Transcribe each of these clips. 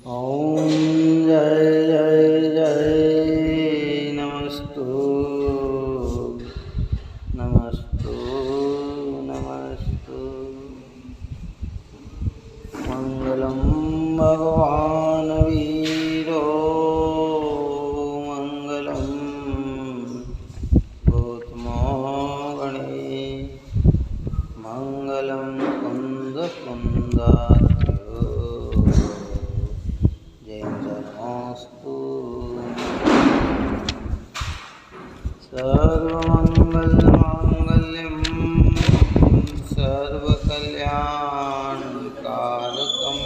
ॐ जय जय जय नमस्तु नमस्तु नमस्तु। मङ्गलं भगवान् वीरो मङ्गलं गौतमो गणे मङ्गलं कुन्दकुन्दाख्यो जयन्तनोऽस्तु। सर्वमङ्गलमाङ्गल्यं सर्वकल्याणकारकं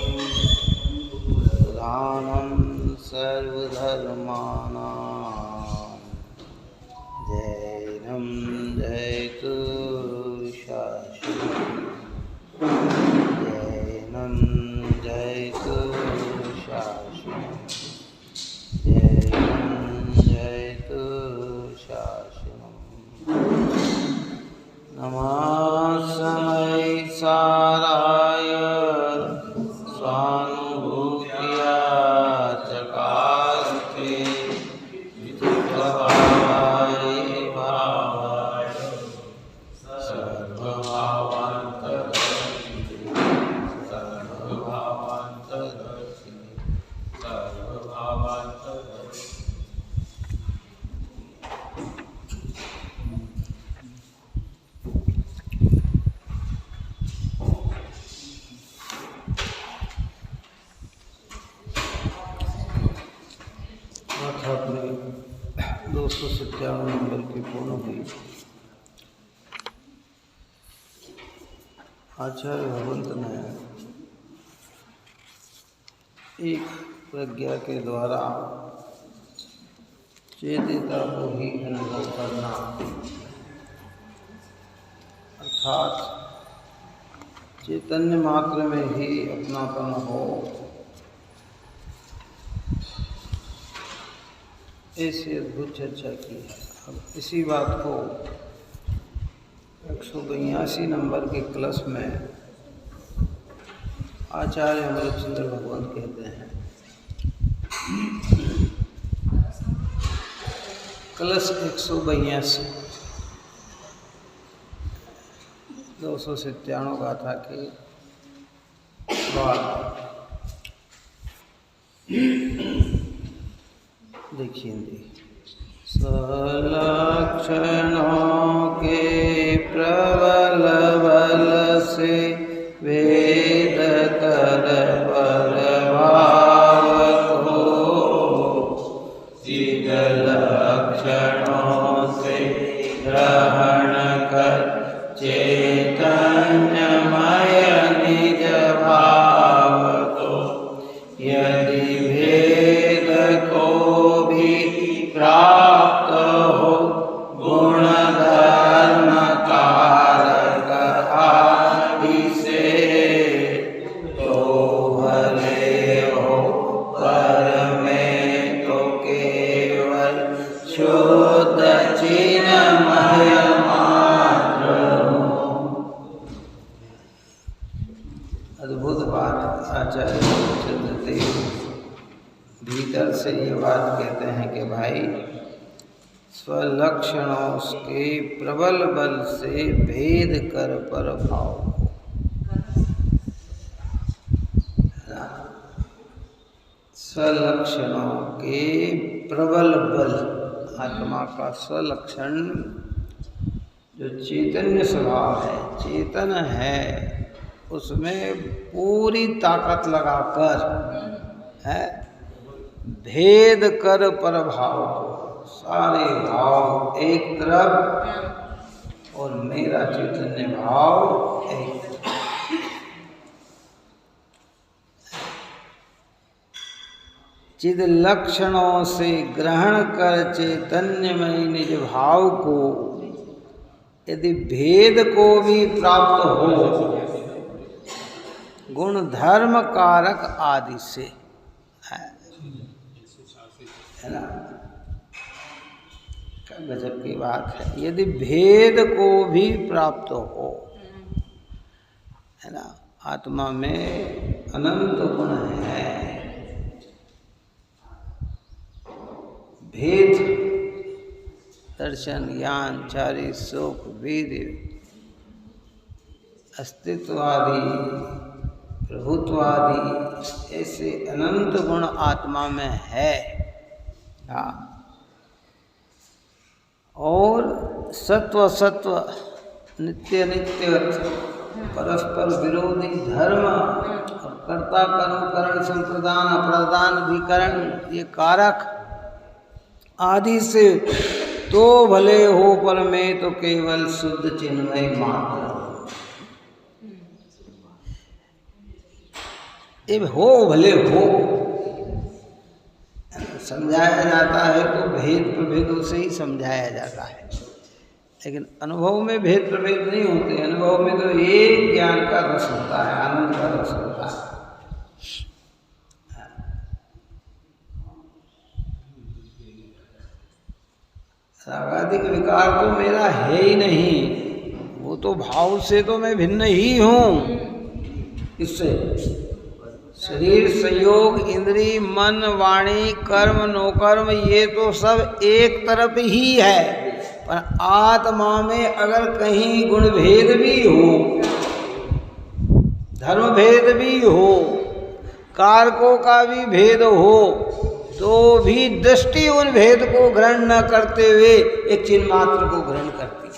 प्रधानं सर्वधर्माणां जैनं जयतु शाश्वतं जैनं जयतु शाश्वतं जैनं जयतु शाश्वतं। नमः साराय स्वानुभूत्या चकास्ते विचित्रभावाय भावाय सर्वभावान्तरदर्शिने सर्वभावान्तरदर्शिने सर्वभावान्तरदर्शिने। अपने 297 नंबर की पूर्ण हुई। आचार्य भगवंत ने एक प्रज्ञा के द्वारा चेतिता को ही अनुभव करना अर्थात चैतन्य मात्र में ही अपनापन हो, ऐसी अद्भुत चर्चा की है। अब इसी बात को 182 नंबर के क्लस में आचार्य अमृतचंद्र भगवंत कहते हैं। क्लस 182 297 गाथा के बाद देखिए। सलक्षणों के प्रबल बल से वेद कर प्रभाव को चिद लक्षणों से ग्रहण कर चैतन्यमय निज भाव को यदि भेद को भी प्राप्त हो गुण धर्म कारक आदि से तो भले हो, पर में तो केवल शुद्ध चिन्मय मात्र हो। अद्भुत बात आचार्य चंद्रदेव भीतर से ये बात कहते हैं कि भाई स्वलक्षणों के प्रबल बल से भेद कर पर भाव स्वलक्षणों के प्रबल बल आत्मा का स्वलक्षण जो चैतन्य स्वभाव है, चेतन है, उसमें पूरी ताकत लगाकर है भेद कर पर भाव, सारे भाव एक तरफ और मेरा चैतन्य भाव एक तरफ। चिद लक्षणों से ग्रहण कर चैतन्यमय निज भाव को यदि भेद को भी प्राप्त हो गुण धर्म कारक आदि से, है ना, क्या गजब की बात है। यदि भेद को भी प्राप्त हो, है ना, आत्मा में अनंत गुण है, भेद दर्शन, ज्ञान, चारि, सुख, वीर्य, अस्तित्वादि, प्रभुत्वादि ऐसे अनंत गुण आत्मा में है। हाँ, और सत्व सत्व, नित्य नित्य, परस्पर विरोधी धर्म और कर्ता कर्म करण संप्रदान अप्रदान अधिकरण, ये कारक आदि से तो भले हो, पर मैं तो केवल शुद्ध चिन्मय मात्र हूँ। ये हो भले हो समझाया जाता है तो भेद प्रभेदों से ही समझाया जाता है, लेकिन अनुभव में भेद प्रभेद नहीं होते। अनुभव में तो एक ज्ञान का रस होता है, आनंद का रस होता है। रागादिक विकार तो मेरा है ही नहीं, वो तो भाव से तो मैं भिन्न ही हूँ। इससे शरीर, संयोग, इंद्री, मन, वाणी, कर्म, नौकर्म, ये तो सब एक तरफ ही है, पर आत्मा में अगर कहीं गुण भेद भी हो, धर्म भेद भी हो, कारकों का भी भेद हो, तो भी दृष्टि उन भेद को ग्रहण न करते हुए एक चिन्ह मात्र को ग्रहण करती है।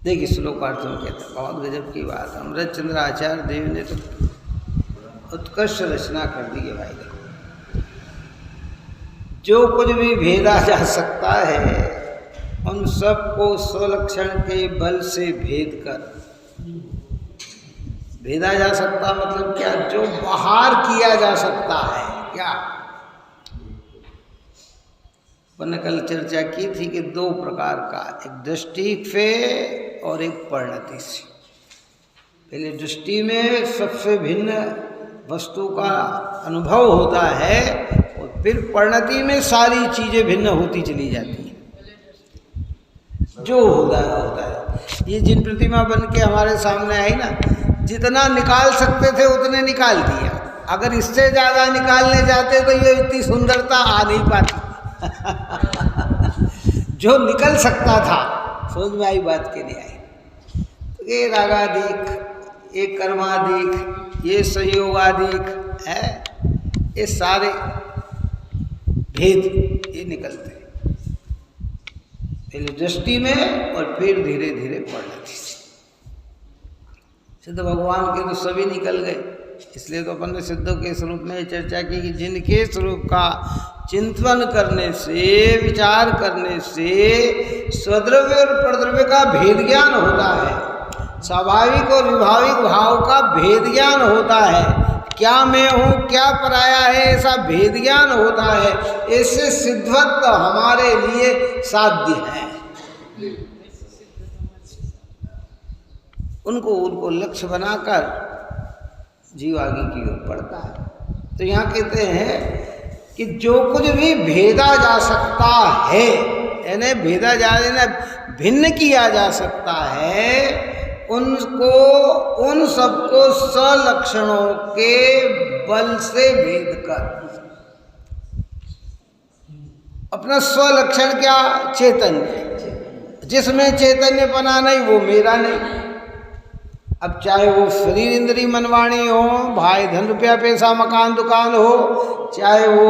देखिए श्लोकार्थ में कहते हैं, बहुत गजब की बात। अमृत चंद्र आचार्य देव ने तो उत्कृष्ट रचना कर दी है भाई। देखो, जो कुछ भी भेदा जा सकता है उन सबको स्वलक्षण के बल से भेद कर भेदा जा सकता, मतलब क्या, जो बाहर किया जा सकता है। क्या अपन ने कल चर्चा की थी कि दो प्रकार का, एक दृष्टि से और एक परिणति से। पहले दृष्टि में सबसे भिन्न वस्तु का अनुभव होता है, और फिर परिणति में सारी चीजें भिन्न होती चली जाती हैं। जो होता है ये जिन प्रतिमा बन के हमारे सामने आई ना, जितना निकाल सकते थे उतने निकाल दिया। अगर इससे ज्यादा निकालने जाते तो ये इतनी सुंदरता आ नहीं पाती। जो निकल सकता था, समझ में आई बात के लिए आई। तो ये रागादिक, ये कर्मादिक, ये संयोगादिक है, ये सारे भेद ये निकलते हैं पहले दृष्टि में और फिर धीरे धीरे परिणति से। सिद्ध भगवान के तो सभी निकल गए, इसलिए तो अपन ने सिद्धों के स्वरूप में चर्चा की कि जिनके स्वरूप का चिंतन करने से, विचार करने से स्वद्रव्य और परद्रव्य का भेद ज्ञान होता है, स्वाभाविक और विभाविक भाव का भेद ज्ञान होता है, क्या मैं हूँ क्या पराया है ऐसा भेद ज्ञान होता है। ऐसे सिद्धत्व हमारे लिए साध्य है। उनको लक्ष्य बनाकर जीव आगे की ओर बढ़ता है। तो यहाँ कहते हैं कि जो कुछ भी भेदा जा सकता है, यानी भेदा जा भिन्न किया जा सकता है, उनको, उन सबको स्वलक्षणों के बल से भेद कर। अपना स्वलक्षण क्या? चैतन्य। जिसमें चैतन्यपना नहीं वो मेरा नहीं। अब चाहे वो शरीर, इंद्री, मनवाणी हो, भाई धन रुपया पैसा मकान दुकान हो, चाहे वो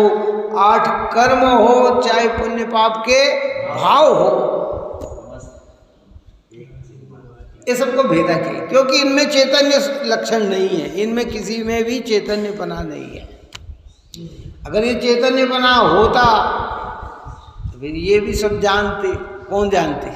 8 कर्म हो, चाहे पुण्य पाप के भाव हो, ये सबको भेदा किया, क्योंकि इनमें चैतन्य लक्षण नहीं है, इनमें किसी में भी चैतन्यपना नहीं है। अगर ये चैतन्यपना होता तो फिर ये भी सब जानते। कौन जानते?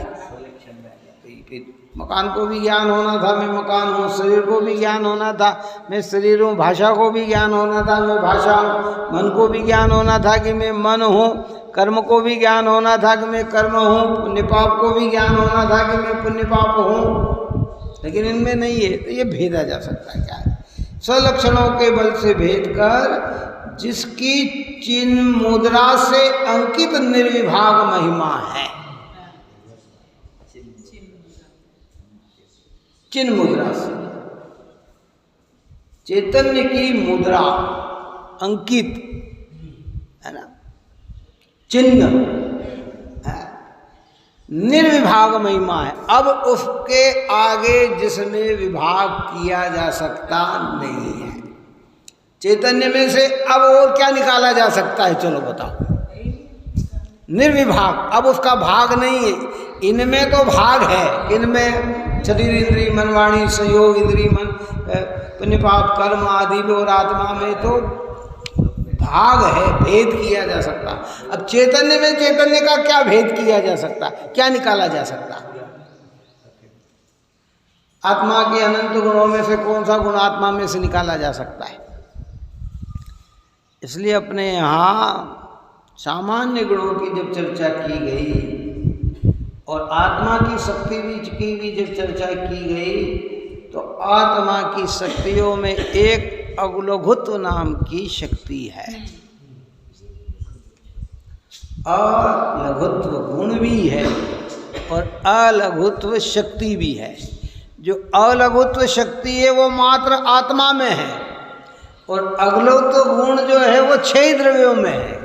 फिर मकान को भी ज्ञान होना था मैं मकान हूँ, शरीर को भी ज्ञान होना था मैं शरीर हूँ, भाषा को भी ज्ञान होना था मैं भाषा हूँ, मन को भी ज्ञान होना था कि मैं मन हूँ, कर्म को भी ज्ञान होना था कि मैं कर्म हूँ, पुण्य पाप को भी ज्ञान होना था कि मैं पुण्य पाप हूँ, लेकिन इनमें नहीं है। तो ये भेदा जा सकता है। क्या है? स्वलक्षणों के बल से भेद कर, जिसकी चिन्ह मुद्रा से अंकित निर्विभाग महिमा है। चिन्ह मुद्रा से, चैतन्य की मुद्रा अंकित है ना, चिन्ह है, निर्विभाग महिमा है। अब उसके आगे जिसमें विभाग किया जा सकता नहीं है। चैतन्य में से अब और क्या निकाला जा सकता है, चलो बताओ। निर्विभाग, अब उसका भाग नहीं है। इनमें तो भाग है, इनमें शरीर इंद्रिय मन वाणी संयोग इंद्रिय मन पुण्य पाप कर्म आदि में, और आत्मा में तो भाग है, भेद किया जा सकता। अब चैतन्य में चैतन्य का क्या भेद किया जा सकता, क्या निकाला जा सकता? आत्मा के अनंत गुणों में से कौन सा गुण आत्मा में से निकाला जा सकता है? इसलिए अपने यहाँ सामान्य गुणों की जब चर्चा की गई और आत्मा की शक्ति की भी जब चर्चा की गई, तो आत्मा की शक्तियों में एक अवलघुत्व नाम की शक्ति है, अलघुत्व गुण भी है और अलघुत्व शक्ति भी है। जो अलघुत्व शक्ति है वो मात्र आत्मा में है, और अगलघुत्व गुण जो है वो 6 द्रव्यों में है।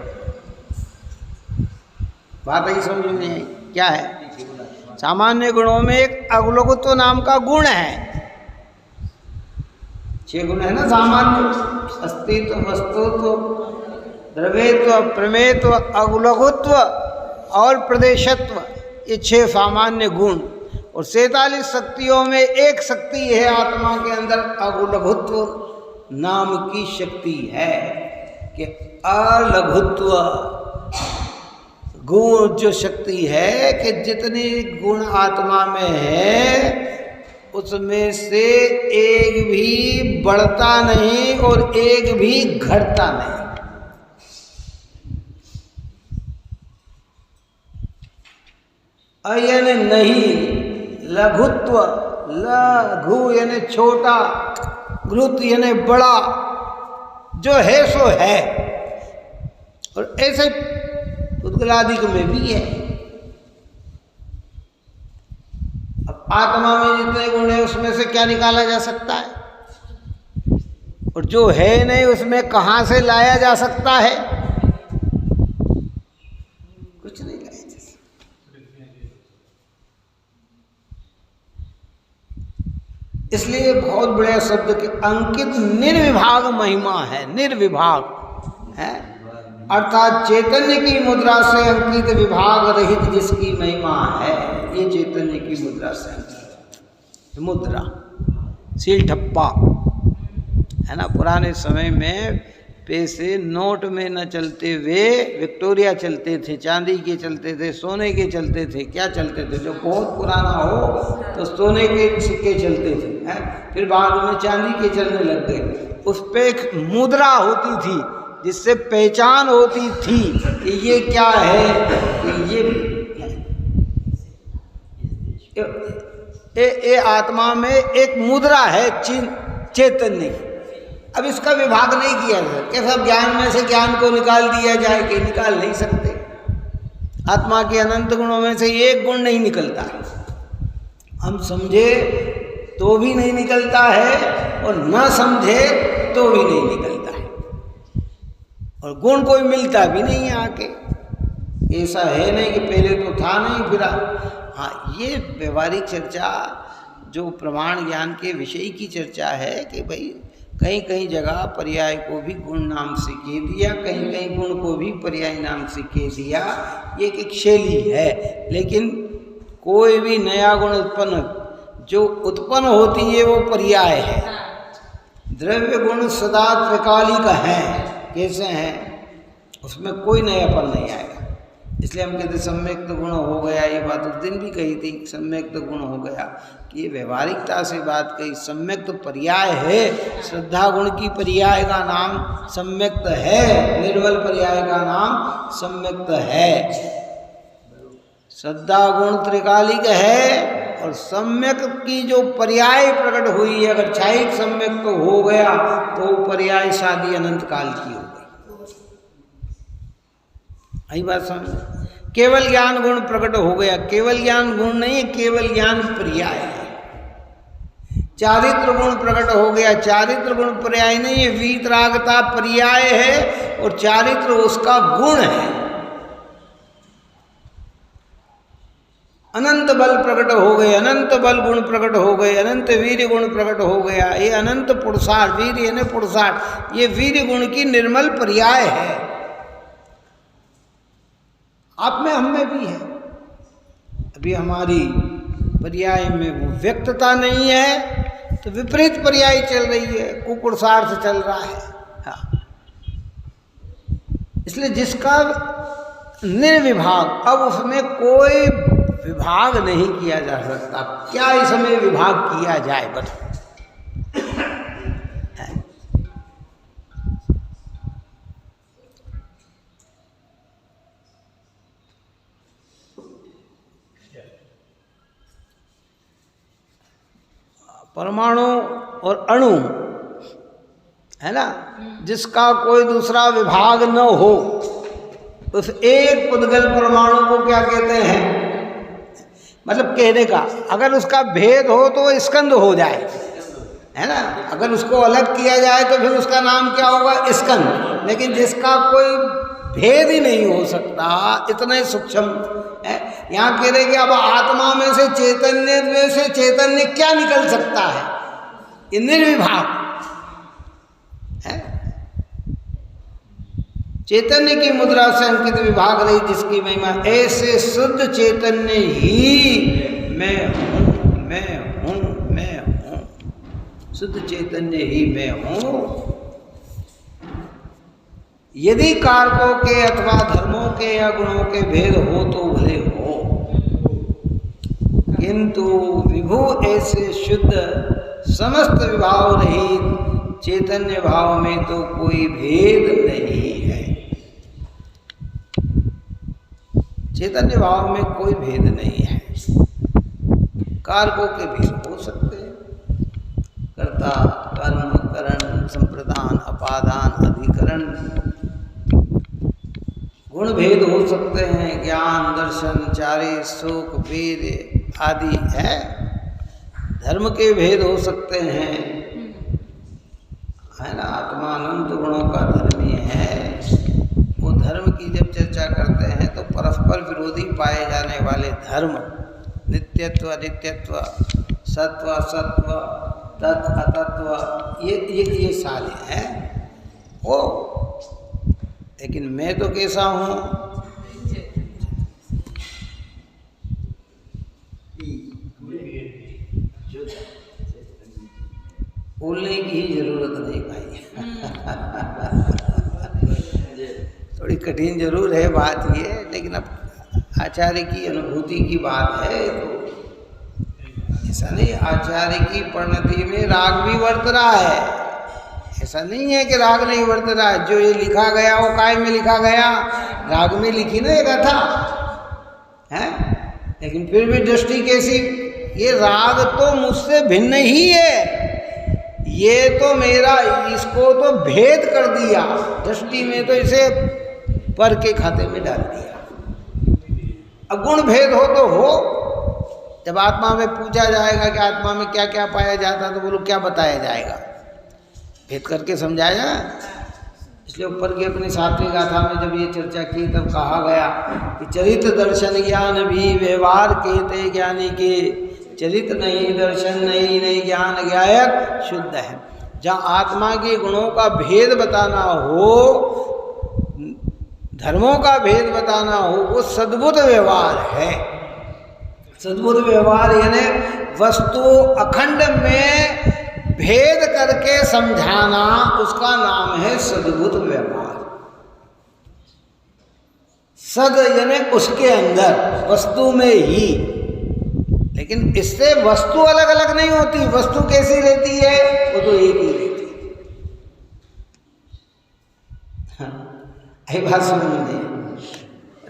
बात ही समझ में आई क्या है? सामान्य गुणों में एक अगलघुत्व नाम का गुण है। 6 गुण है ना सामान्य: अस्तित्व, वस्तुत्व, द्रव्यत्व, प्रमेयत्व, अगलघुत्व और प्रदेशत्व। ये 6 सामान्य गुण। और 47 शक्तियों में एक शक्ति है आत्मा के अंदर, अगलघुत्व नाम की शक्ति है कि अलघुत्व गुण जो शक्ति है कि जितने गुण आत्मा में है उसमें से एक भी बढ़ता नहीं और एक भी घटता नहीं। यानी नहीं, लघुत्व, लघु यानी छोटा, घृत यानी बड़ा, जो है सो है। और ऐसे उद्गलादिक में भी है। अब आत्मा में जितने गुण है उसमें से क्या निकाला जा सकता है, और जो है नहीं उसमें कहाँ से लाया जा सकता है? कुछ नहीं लाया जा सकता। इसलिए बहुत बड़े शब्द के अंकित निर्विभाग महिमा है, निर्विभाग है, अर्थात चैतन्य की मुद्रा से अंकित विभाग रहित जिसकी महिमा है, ये चैतन्य की मुद्रा से अंकित मुद्रा। सील ठप्पा है ना, पुराने समय में पैसे नोट में न चलते हुए विक्टोरिया चलते थे, चांदी के चलते थे, सोने के चलते थे। क्या चलते थे? जो बहुत पुराना हो तो सोने के सिक्के चलते थे, हैं? फिर बाद में चांदी के चलने लग गए। उस पर एक मुद्रा होती थी जिससे पहचान होती थी कि ये क्या है, कि ये आत्मा में एक मुद्रा है चैतन्य की। अब इसका विभाग नहीं किया जाए, कैसा ज्ञान में से ज्ञान को निकाल दिया जाए कि निकाल नहीं सकते। आत्मा के अनंत गुणों में से एक गुण नहीं निकलता है, हम समझे तो भी नहीं निकलता है और न समझे तो भी नहीं निकलता है, और गुण कोई मिलता भी नहीं है आके। ऐसा है नहीं कि पहले तो था नहीं फिर। हाँ, ये व्यवहारिक चर्चा जो प्रमाण ज्ञान के विषय की चर्चा है कि भाई कहीं कहीं जगह पर्याय को भी गुण नाम से कह दिया, कहीं कहीं गुण को भी पर्याय नाम से कह दिया। ये एक शैली है, लेकिन कोई भी नया गुण उत्पन्न जो उत्पन्न होती है वो पर्याय है। द्रव्य गुण सदा त्रिकालिक है। कैसे हैं? उसमें कोई नयापन नहीं आएगा। इसलिए हम कहते सम्यक्त गुण हो गया। ये बात उस दिन भी कही थी, सम्यक्त गुण हो गया, कि ये व्यवहारिकता से बात कही। सम्यक्त पर्याय है, श्रद्धा गुण की पर्याय का नाम सम्यक्त है, निर्मल पर्याय का नाम सम्यक्त है। श्रद्धा गुण त्रिकालिक है और सम्यक की जो पर्याय प्रकट हुई है, अगर क्षायिक सम्यक तो हो गया तो पर्याय शादी अनंत काल की हो गई। यही बात समझ। केवल ज्ञान गुण प्रकट हो गया, केवल ज्ञान गुण नहीं, केवल ज्ञान पर्याय है। चारित्र गुण प्रकट हो गया। चारित्र गुण पर्याय नहीं है, वीतरागता पर्याय है और चारित्र उसका गुण है। अनंत बल प्रकट हो गए, अनंत बल गुण प्रकट हो गए, अनंत वीर गुण प्रकट हो गया। ये अनंत पुरुषार्थ, वीर यानी पुरुषार्थ, ये वीर गुण की निर्मल पर्याय है। आप में हम में भी है। अभी हमारी पर्याय में वो व्यक्तता नहीं है तो विपरीत पर्याय चल रही है, कुपुरुषार्थ चल रहा है। हाँ, इसलिए जिसका निर्विभाग, अब उसमें कोई विभाग नहीं किया जा सकता। क्या इसमें विभाग किया जाए बताओ? परमाणु और अणु है ना, जिसका कोई दूसरा विभाग न हो, उस एक पुद्गल परमाणु को क्या कहते हैं? मतलब कहने का, अगर उसका भेद हो तो वो स्कंद हो जाए, है ना। अगर उसको अलग किया जाए तो फिर उसका नाम क्या होगा? स्कंद। लेकिन जिसका कोई भेद ही नहीं हो सकता, इतना ही सूक्ष्म है। यहाँ कह रहे कि अब आत्मा में से चैतन्य क्या निकल सकता है? ये निर्विभाग है। चैतन्य की मुद्रा से अंकित विभाग रही जिसकी महिमा, ऐसे शुद्ध चैतन्य ही मैं हूँ, मैं हूँ, मैं हूँ। शुद्ध चैतन्य ही मैं हूँ। यदि कारकों के अथवा धर्मों के या गुणों के भेद हो तो भले हो, किंतु विभु ऐसे शुद्ध समस्त विभाव रहित चैतन्य भाव में तो कोई भेद नहीं है। चैतन्य भाव में कोई भेद नहीं है। कारकों के भेद हो सकते हैं, कर्ता, कर्म, करण, संप्रदान, अपादान, अधिकरण। गुण भेद हो सकते हैं, ज्ञान, दर्शन, चारि, शोक, वेद आदि है। धर्म के भेद हो सकते हैं, है ना। आत्मा अनंत गुणों का धर्मी है। वो धर्म की जब चर्चा करते हैं तो परस्पर विरोधी पाए जाने वाले धर्म, नित्यत्व, अनित्यत्व, सत्व, असत्व, तत्, अतत्व, ये सारे हैं वो। लेकिन मैं तो कैसा हूँ? बोलने की ही जरूरत नहीं भाई। थोड़ी कठिन जरूर है बात ये, लेकिन अब आचार्य की अनुभूति की बात है तो ऐसा नहीं। आचार्य की परिणति में राग भी वर्त रहा है, ऐसा नहीं है कि राग नहीं वर्त रहा है। जो ये लिखा गया वो काय में लिखा गया? राग में लिखी ना ये कथा है। लेकिन फिर भी दृष्टि कैसी? ये राग तो मुझसे भिन्न ही है, ये तो मेरा, इसको तो भेद कर दिया दृष्टि में, तो इसे पर के खाते में डाल दिया। अब गुण भेद हो तो हो। जब आत्मा में पूछा जाएगा कि आत्मा में क्या क्या पाया जाता है, तो बोलो क्या बताया जाएगा? भेद करके समझाया। इसलिए ऊपर की अपनी सातवीं गाथा में जब ये चर्चा की तब कहा गया कि चरित दर्शन ज्ञान भी व्यवहार कहते ज्ञानी के, चरित नहीं दर्शन नहीं, नहीं ज्ञान ज्ञायक शुद्ध है। जहाँ आत्मा के गुणों का भेद बताना हो, धर्मों का भेद बताना हो, वो सद्बुद्ध व्यवहार है। सद्बुद्ध व्यवहार यानी वस्तु अखंड में भेद करके समझाना, उसका नाम है सद्बुद्ध व्यवहार। सद यानी उसके अंदर, वस्तु में ही। लेकिन इससे वस्तु अलग अलग नहीं होती। वस्तु कैसी रहती है? वो तो एक ही रहती है। यही बात समझ में।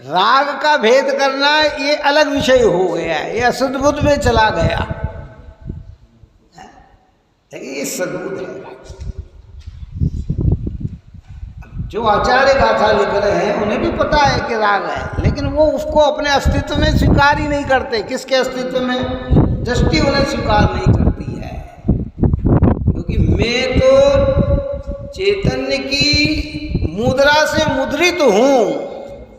राग का भेद करना ये अलग विषय हो गया, ये असद्बुद्ध में चला गया। लेकिन ये सद्बुद्ध है। जो आचार्य गाथा लिख रहे हैं उन्हें भी पता है कि राग है, लेकिन वो उसको अपने अस्तित्व में स्वीकार ही नहीं करते। किसके अस्तित्व में? दृष्टि उन्हें स्वीकार नहीं करती है। मैं तो चैतन्य की मुद्रा से मुद्रित हूँ।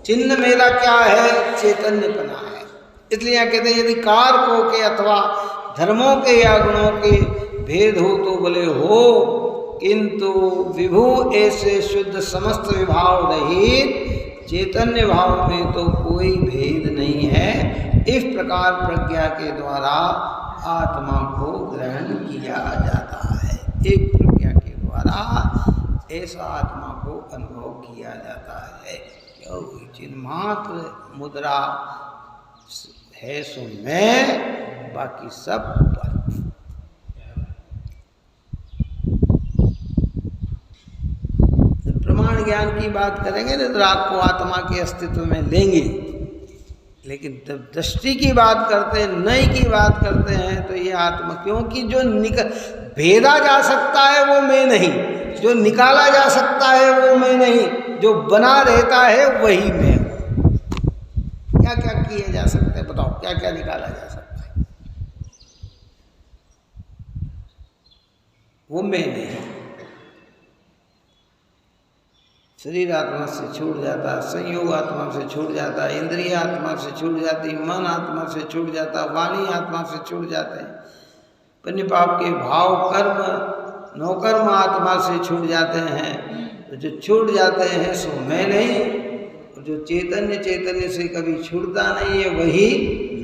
चिन्ह मेरा क्या है? चैतन्यपना है। इसलिए यहाँ कहते हैं यदि कारकों के अथवा धर्मों के या गुणों के भेद हो तो भले हो, किंतु विभु ऐसे शुद्ध समस्त विभाव रहित चैतन्य भाव में तो कोई भेद नहीं है। इस प्रकार प्रज्ञा के द्वारा आत्मा को ग्रहण किया जाता है। एक प्रज्ञा के द्वारा ऐसा आत्मा को अनुभव किया जाता है। क्योंकि चिन्मात्र मुद्रा है सो मैं, बाकी सब पर। प्रमाण ज्ञान की बात करेंगे तो आपको आत्मा के अस्तित्व में लेंगे, लेकिन जब दृष्टि की बात करते हैं, नई की बात करते हैं, तो ये आत्मा, क्योंकि जो भेदा जा सकता है वो मैं नहीं, जो निकाला जा सकता है वो मैं नहीं, जो बना रहता है वही मैं हूँ। क्या क्या किए जा सकते हैं बताओ, क्या क्या निकाला जा सकता है? वो मैं नहीं। शरीर आत्मा से छूट जाता, संयोग आत्मा से छूट जाता, इंद्रिय आत्मा से छूट जाती, मन आत्मा से छूट जाता, वाणी आत्मा से छूट जाते हैं, पुण्य पाप के भाव कर्म नौकर्म आत्मा से छूट जाते हैं। तो जो छूट जाते हैं सो मैं नहीं, और जो चैतन्य से कभी छूटता नहीं है वही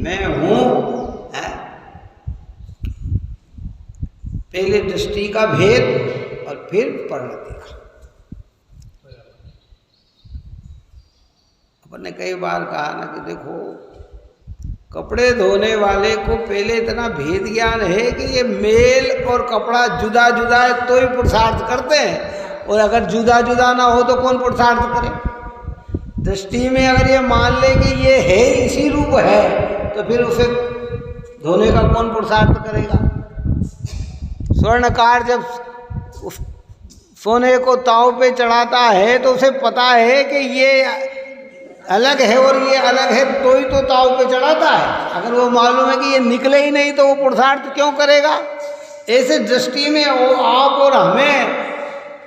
मैं हूँ। पहले दृष्टि का भेद और फिर परिणति का। अपन ने कई बार कहा ना कि देखो, कपड़े धोने वाले को पहले इतना भेद ज्ञान है कि ये मेल और कपड़ा जुदा जुदा है तो ही पुरुषार्थ करते हैं, और अगर जुदा जुदा ना हो तो कौन पुरुषार्थ करे? दृष्टि में अगर ये मान ले कि ये है इसी रूप है, तो फिर उसे धोने का कौन पुरुषार्थ करेगा? स्वर्णकार जब उस सोने को ताव पे चढ़ाता है तो उसे पता है कि ये अलग है और ये अलग है, तो ही तो ताव पे चढ़ाता है। अगर वो मालूम है कि ये निकले ही नहीं तो वो पुरुषार्थ क्यों करेगा? ऐसे दृष्टि में वो आप और हमें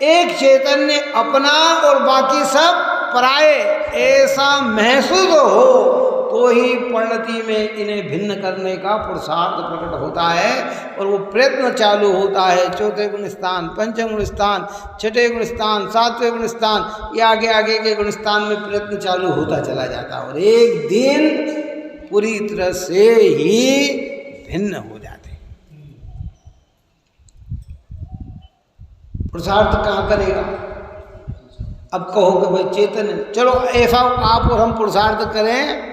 एक चैतन्य अपना और बाकी सब पराये ऐसा महसूस हो तो ही परिणति में इन्हें भिन्न करने का पुरुषार्थ प्रकट होता है, और वो प्रयत्न चालू होता है। चौथे गुण स्थान, पंचम गुण स्थान, छठे गुण स्थान, सातवें गुण स्थान, ये आगे आगे के गुण स्थान में प्रयत्न चालू होता चला जाता है, और एक दिन पूरी तरह से ही भिन्न हो जाते। पुरुषार्थ कहाँ करेगा? अब कहो कि भाई चैतन्य, चलो ऐसा आप और हम पुरुषार्थ करें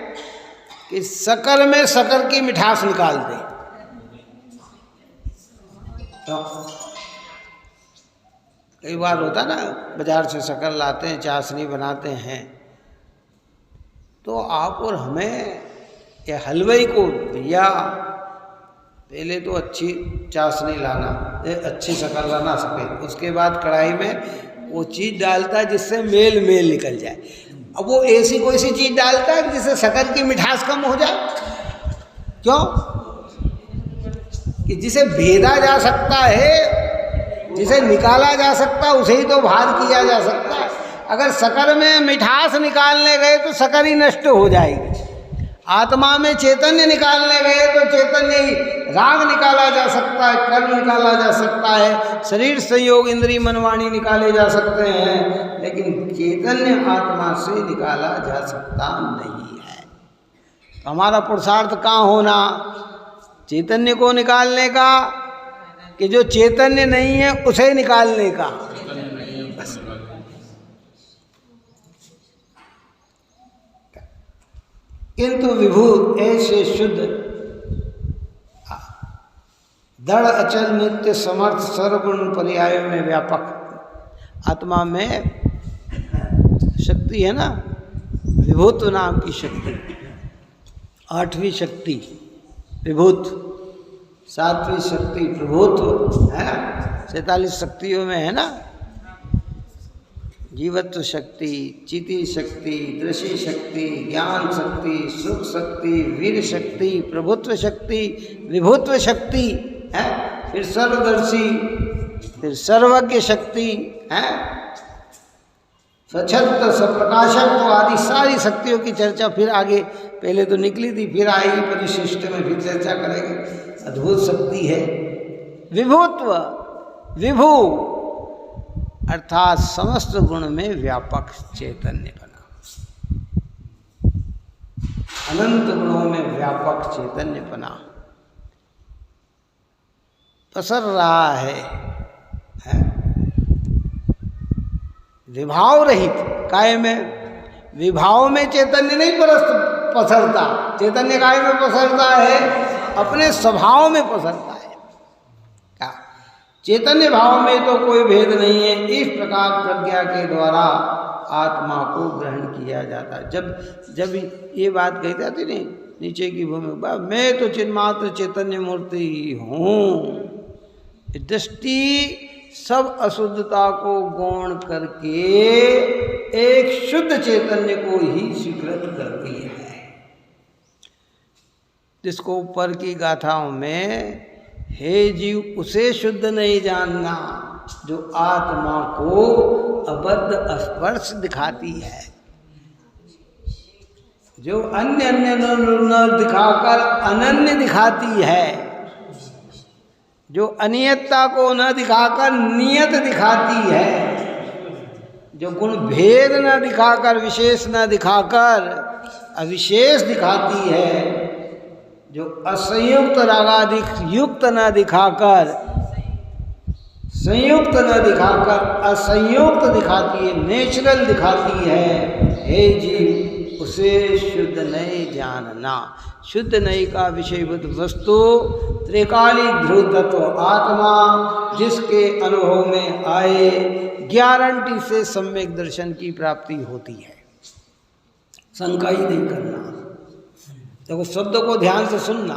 कि शक्कर में शक्कर की मिठास निकाल दें। तो कई बार होता ना, बाजार से शक्कर लाते हैं, चाशनी बनाते हैं, तो आप और हमें या हलवाई को भैया पहले तो अच्छी चाशनी लाना, अच्छी शक्कर लाना सफेद, उसके बाद कढ़ाई में वो चीज़ डालता है जिससे मेल निकल जाए। अब वो ऐसी कोई सी चीज़ डालता है जिससे शक्कर की मिठास कम हो जाए। क्यों? कि जिसे भेदा जा सकता है, जिसे निकाला जा सकता है, उसे ही तो बाहर किया जा सकता है। अगर शक्कर में मिठास निकालने गए तो शक्कर ही नष्ट हो जाएगी। आत्मा में चैतन्य निकालने गए तो चैतन्य ही, राग निकाला जा सकता है, कर्म निकाला जा सकता है, शरीर संयोग इंद्रिय मनवाणी निकाले जा सकते हैं, लेकिन चैतन्य आत्मा से निकाला जा सकता नहीं है। तो हमारा पुरुषार्थ कहाँ होना? चैतन्य को निकालने का कि जो चैतन्य नहीं है उसे निकालने का? किंतु विभु ऐसे शुद्ध दृढ़ अचल नित्य समर्थ सर्वगुण पर्यायों में व्यापक आत्मा में शक्ति है ना, विभुत्व नाम की शक्ति, आठवीं शक्ति विभुत, सातवीं शक्ति प्रभुत्व है, 47 शक्तियों में है ना, जीवत्व शक्ति, चिति शक्ति, दृश्य शक्ति, ज्ञान शक्ति, सुख शक्ति, वीर शक्ति, प्रभुत्व शक्ति, विभुत्व शक्ति है, फिर सर्वदर्शी फिर सर्वज्ञ शक्ति है, सछत्र सप्रकाशत्व आदि सारी शक्तियों की चर्चा फिर आगे पहले तो निकली थी, फिर आएगी परिशिष्ट में, फिर चर्चा करेंगे। अद्भुत शक्ति है। विभुत्व, विभु अर्थात समस्त गुण में व्यापक चैतन्य बना, अनंत गुणों में व्यापक चैतन्य बना पसर रहा है? विभाव रहित काय में, विभाव में चैतन्य नहीं पसरता, चैतन्य काय में पसरता है? अपने स्वभाव में पसरता है। क्या चैतन्य भाव में तो कोई भेद नहीं है। इस प्रकार प्रज्ञा के द्वारा आत्मा को ग्रहण किया जाता है। जब ये बात कही जाती नहीं नीचे की भूमि, मैं तो चिन्मात्र चैतन्य मूर्ति हूँ, दृष्टि सब अशुद्धता को गौण करके एक शुद्ध चैतन्य को ही स्वीकृत करती है, जिसको ऊपर की गाथाओं में हे जीव उसे शुद्ध नहीं जानना जो आत्मा को अबद्ध स्पर्श दिखाती है, जो अन्य न दिखाकर अनन्य दिखाती है, जो अनियतता को न दिखाकर नियत दिखाती है, जो गुण भेद न दिखाकर विशेष न दिखाकर अविशेष दिखाती है, जो असंयुक्त रागाधिक युक्त न दिखाकर संयुक्त न दिखाकर असंयुक्त दिखाती है, नेचुरल दिखाती है। हे जीव उसे शुद्ध नहीं जानना। शुद्ध नहीं का विषयभूत वस्तु त्रिकालिक ध्रुव तत्व आत्मा जिसके अनुभव में आए गारंटी से सम्यक दर्शन की प्राप्ति होती है। शंका ही नहीं करना। देखो शब्द को ध्यान से सुनना।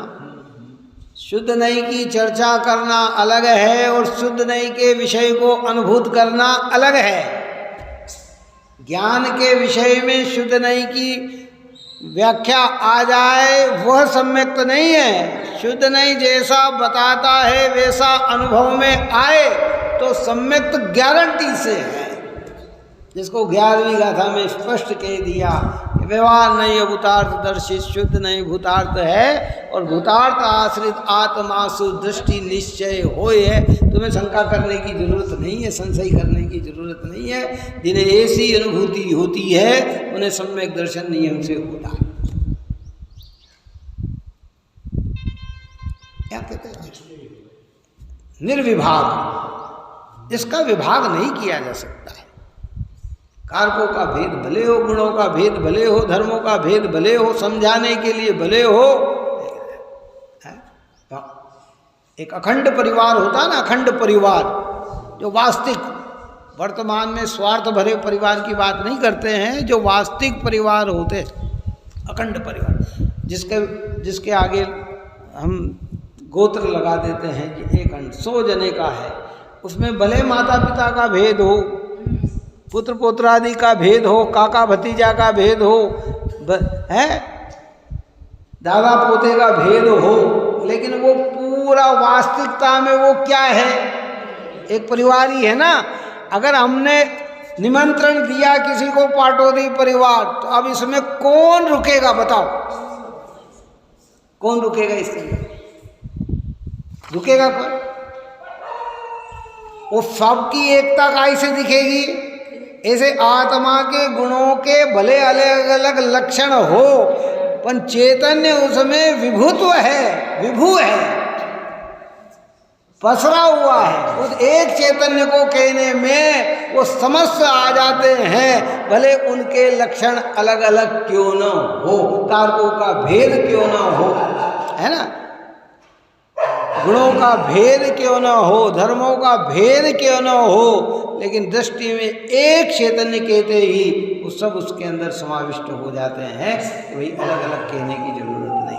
शुद्ध नहीं की चर्चा करना अलग है और शुद्ध नहीं के विषय को अनुभूत करना अलग है। ज्ञान के विषय में शुद्ध नहीं की व्याख्या आ जाए वह सम्यक तो नहीं है। शुद्ध नहीं जैसा बताता है वैसा अनुभव में आए तो सम्यक तो गारंटी से है, जिसको 11वीं गाथा में स्पष्ट कह दिया कि व्यवहार नहीं है भूतार्थ दर्शित, शुद्ध नहीं भूतार्थ है और भूतार्थ आश्रित आत्मा सुदृष्टि निश्चय होए है। तुम्हें शंका करने की जरूरत नहीं है, संशय करने की जरूरत नहीं है। जिन्हें ऐसी अनुभूति होती है उन्हें सम्यक दर्शन नियम से होता है। क्या कहते हैं? निर्विभाग, इसका विभाग नहीं किया जा सकता है। कारकों का भेद भले हो, गुणों का भेद भले हो, धर्मों का भेद भले हो, समझाने के लिए भले हो। एक अखंड परिवार होता है ना, अखंड परिवार जो वास्तविक वर्तमान में स्वार्थ भरे परिवार की बात नहीं करते हैं, जो वास्तविक परिवार होते हैं अखंड परिवार, जिसके आगे हम गोत्र लगा देते हैं कि एक अंड 100 जने का है। उसमें भले माता पिता का भेद हो, पुत्र पुत्रादि का भेद हो, काका भतीजा का भेद हो, है दादा पोते का भेद हो, लेकिन वो पूरा वास्तविकता में वो क्या है? एक परिवार ही है ना। अगर हमने निमंत्रण दिया किसी को पाटोदी परिवार, तो अब इसमें कौन रुकेगा बताओ? कौन रुकेगा इसके लिए? रुकेगा कौन? वो सबकी एकता कैसे दिखेगी? ऐसे आत्मा के गुणों के भले अलग अलग लक्षण हो, पर चैतन्य उसमें विभुत्व है, विभु है, पसरा हुआ है। उस एक चैतन्य को कहने में वो समस्त आ जाते हैं, भले उनके लक्षण अलग अलग क्यों न हो, कारकों का भेद क्यों न हो, है ना, गुणों का भेद क्यों न हो, धर्मों का भेद क्यों न हो, लेकिन दृष्टि में एक चैतन्य कहते ही वो सब उसके अंदर समाविष्ट हो जाते हैं। वही अलग अलग कहने की जरूरत नहीं।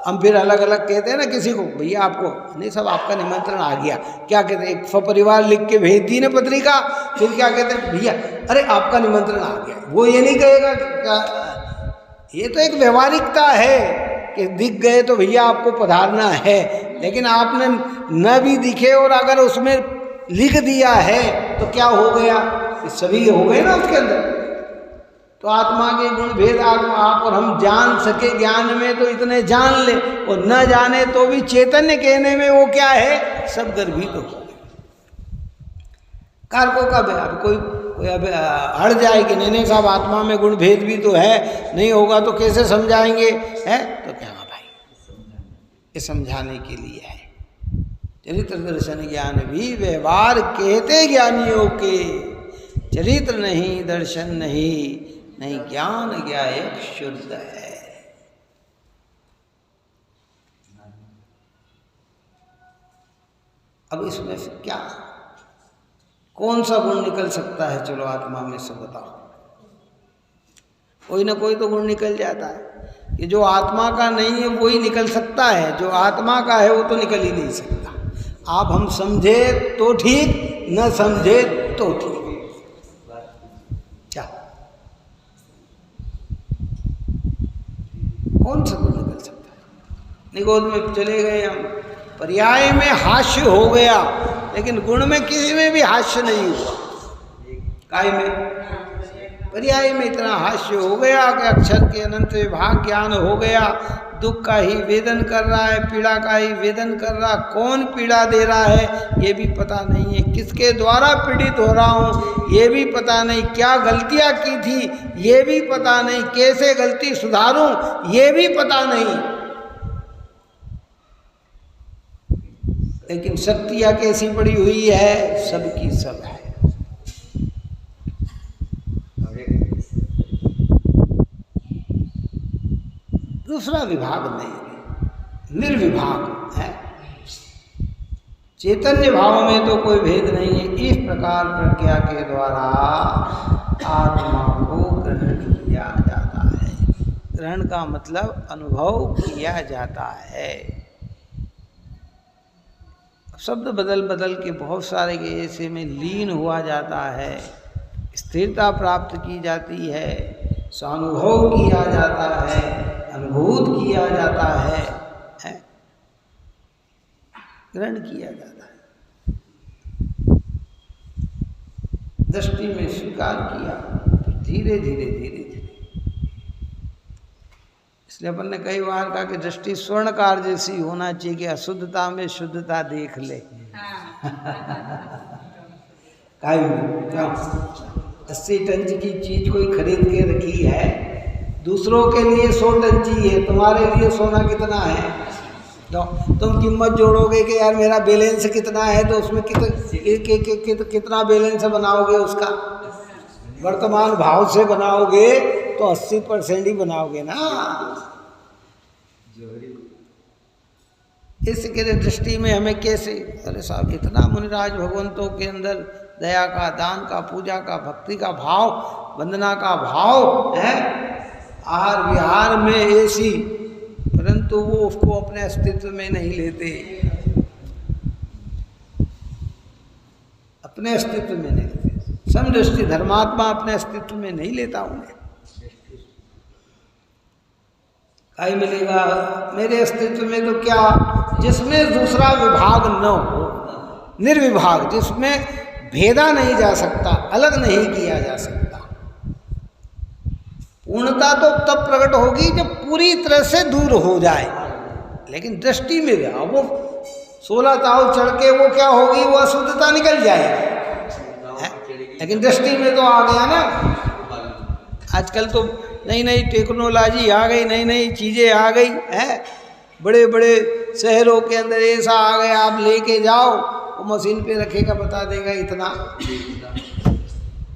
हम फिर अलग अलग कहते हैं ना किसी को, भैया आपको नहीं, सब आपका निमंत्रण आ गया, क्या कहते हैं, एक सपरिवार लिख के भेज दी ना पत्रिका, फिर क्या कहते हैं, भैया अरे आपका निमंत्रण आ गया। वो ये नहीं कहेगा क्या, ये तो एक व्यवहारिकता है कि दिख गए तो भैया आपको पधारना है, लेकिन आपने न भी दिखे और अगर उसमें लिख दिया है तो क्या हो गया, सभी हो गए ना उसके अंदर। तो आत्मा के गुण भेद आप और हम जान सके ज्ञान में तो इतने जान ले, और न जाने तो भी चैतन्य कहने में वो क्या है, सब गर्भित हो गए। कारकों का अब कोई अब हट जाए कि नहीं साहब आत्मा में गुण भेद भी तो है, नहीं होगा तो कैसे समझाएंगे, है तो क्या भाई ये समझाने के लिए है। चरित्र दर्शन ज्ञान भी व्यवहार कहते ज्ञानियों के, चरित्र नहीं दर्शन नहीं ज्ञान ज्ञायक शुद्ध है। अब इसमें से क्या कौन सा गुण निकल सकता है, चलो आत्मा में से बताओ। कोई ना कोई तो गुण निकल जाता है, कि जो आत्मा का नहीं है वही निकल सकता है, जो आत्मा का है वो तो निकल ही नहीं सकता। आप हम समझे तो ठीक, न समझे तो ठीक। क्या कौन सा गुण निकल सकता है। निगोद में चले गए हम, पर्याय में हास्य हो गया, लेकिन गुण में किसी में भी हास्य नहीं हुआ। काय में पर्याय में इतना हास्य हो गया कि अक्षर के अनंत विभाग ज्ञान हो गया। दुख का ही वेदन कर रहा है, पीड़ा का ही वेदन कर रहा, कौन पीड़ा दे रहा है ये भी पता नहीं है, किसके द्वारा पीड़ित हो रहा हूँ ये भी पता नहीं, क्या गलतियाँ की थी ये भी पता नहीं, कैसे गलती सुधारूं ये भी पता नहीं। लेकिन शक्तियाँ कैसी पड़ी हुई है, सबकी सब है। दूसरा विभाग नहीं, निर्विभाग है। चैतन्य भाव में तो कोई भेद नहीं है। इस प्रकार प्रज्ञा के द्वारा आत्मा को ग्रहण किया जाता है। ग्रहण का मतलब अनुभव किया जाता है। शब्द बदल बदल के बहुत सारे के ऐसे में लीन हुआ जाता है, स्थिरता प्राप्त की जाती है, स्वानुभव किया जाता है, अनुभूत किया जाता है, ग्रहण किया जाता है, दृष्टि में स्वीकार किया, धीरे धीरे धीरे धीरे। इसलिए अपन ने कई बार कहा कि दृष्टि स्वर्णकार जैसी होना चाहिए कि अशुद्धता में शुद्धता देख ले। काय में क्या 80 टन की चीज कोई खरीद के रखी है, दूसरों के लिए 100 टन चाहिए, तुम्हारे लिए सोना कितना है। तो तुम कीमत जोड़ोगे कि यार मेरा बैलेंस कितना है, तो उसमें कितना बैलेंस बनाओगे, उसका वर्तमान भाव से बनाओगे तो 80% ही बनाओगे ना। इसके दृष्टि में हमें कैसे, अरे साहब इतना मुनिराज भगवंतों के अंदर दया का, दान का, पूजा का, भक्ति का भाव, वंदना का भाव है, आहार विहार में ऐसी, परंतु वो उसको अपने अस्तित्व में नहीं लेते, अपने अस्तित्व में नहीं लेते। समदृष्टि धर्मात्मा अपने अस्तित्व में नहीं लेता उन्हें। काय मिलेगा मेरे अस्तित्व में, तो क्या जिसमें दूसरा विभाग न हो, निर्विभाग, जिसमें भेदा नहीं जा सकता, अलग नहीं किया जा सकता। पूर्णता तो तब प्रकट होगी जब पूरी तरह से दूर हो जाए। लेकिन दृष्टि में गया वो 16 ताव चढ़ के वो क्या होगी, वो अशुद्धता निकल जाएगी। लेकिन दृष्टि में तो आ गया ना। आजकल तो नई नई टेक्नोलॉजी आ गई, नई नई चीज़ें आ गई है, बड़े बड़े शहरों के अंदर ऐसा आ गया, आप लेके जाओ वो मशीन पे रखेगा, बता देगा इतना।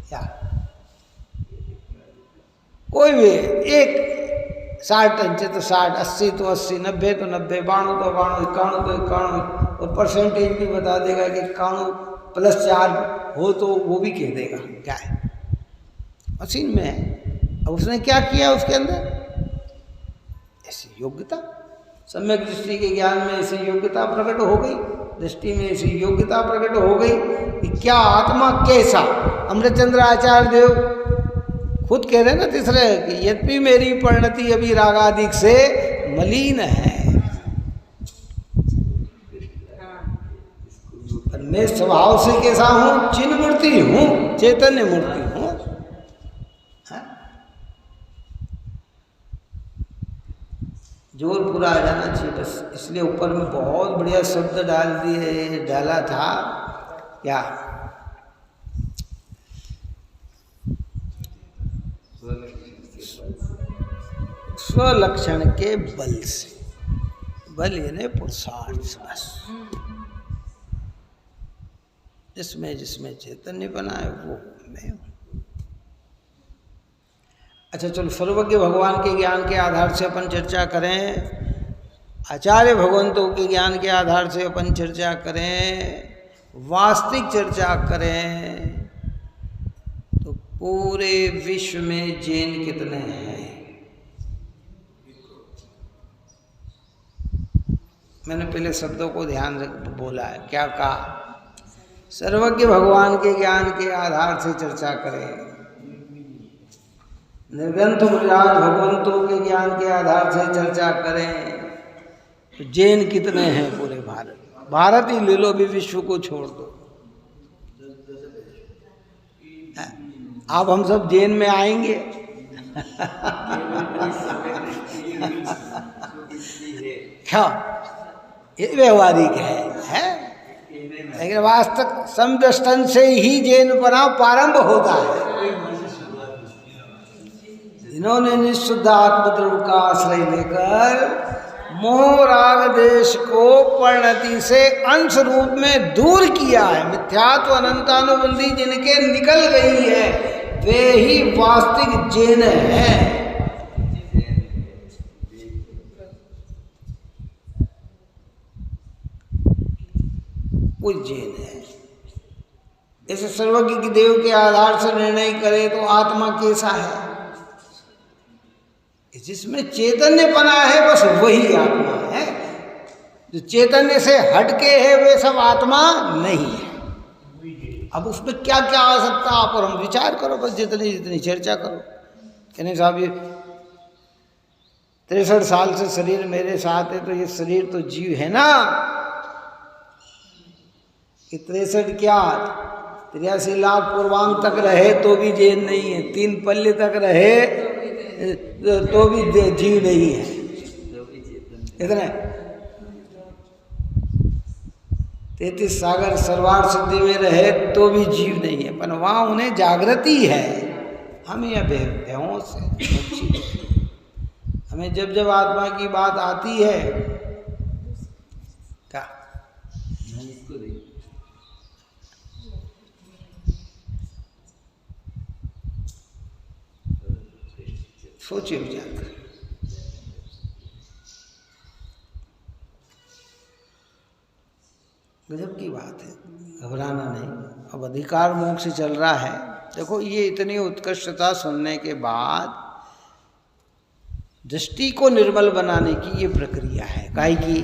क्या कोई भी एक 60 टन तो 60, 80 तो 80, 90 तो 90, 92 तो 92, 91 तो 91, और परसेंटेज भी बता देगा कि 91+4 हो तो वो भी कह देगा। क्या है, मशीन में है। अब उसने क्या किया उसके अंदर, ऐसी योग्यता, सम्यक दृष्टि के ज्ञान में ऐसी योग्यता प्रकट हो गई, दृष्टि में ऐसी योग्यता प्रकट हो गई कि क्या आत्मा कैसा। अमृतचंद्र आचार्य देव खुद कह रहे ना तीसरे कि यद्यपि मेरी परिणति अभी रागादिक से मलिन है, पर मैं स्वभाव से कैसा हूं? चिन्ह मूर्ति हूं, चैतन्य मूर्ति हूं। जोर पूरा आ जाना चाहिए बस, इसलिए ऊपर में बहुत बढ़िया शब्द डाला था क्या? स्वलक्षण के बल से, बल यानी पुरुषार्थ बस। जिसमें चैतन्य बना है वो मैं हूं। अच्छा चलो, सर्वज्ञ भगवान के ज्ञान के आधार से अपन चर्चा करें, आचार्य भगवंतों के ज्ञान के आधार से अपन चर्चा करें, वास्तविक चर्चा करें, तो पूरे विश्व में जैन कितने हैं? मैंने पहले शब्दों को ध्यान रख बोला है, क्या कहा? सर्वज्ञ भगवान के ज्ञान के आधार से चर्चा करें, निर्ग्रंथ मुनिराज भगवंतों के ज्ञान के आधार से चर्चा करें, तो जैन कितने हैं पूरे भारत? भारत ही ले लो, भी विश्व को छोड़ दो। अब हम सब जैन में आएंगे? क्या ये व्यवहारिक है? लेकिन वास्तव समदृष्टन से ही जैन बना प्रारंभ होता है। इन्होंने निःशुद्ध आत्मद्रव्य का आश्रय लेकर मोह राग देश को परिणति से अंश रूप में दूर किया है। मिथ्यात्व अनंतानुबंधी जिनके निकल गई है वे ही वास्तविक जैन हैं। वो जैन है। ऐसे सर्वज्ञ की देव के आधार से निर्णय करे तो आत्मा कैसा है? जिसमें चैतन्य पना है बस वही आत्मा है। जो चैतन्य से हटके है वे सब आत्मा नहीं है। अब उसमें क्या क्या आ सकता आप और हम विचार करो, बस जितनी जितनी चर्चा करो। कहने साहब ये 63 साल से शरीर मेरे साथ है, तो ये शरीर तो जीव है ना। कि 63 क्या 83 लाख पूर्वांग तक रहे तो भी जैन नहीं है, 3 पल्ले तक रहे तो भी जीव नहीं है। इतने 33 सागर सर्वार सिद्धि में रहे तो भी जीव नहीं है, पर वहाँ उन्हें जागृति है। हम यह बेहोश है। हमें जब जब आत्मा की बात आती है क्या सोचिए विचार करें। गजब की बात है, घबराना नहीं। अब अधिकार मोक्ष से चल रहा है। देखो ये इतनी उत्कृष्टता सुनने के बाद दृष्टि को निर्मल बनाने की ये प्रक्रिया है। काहे की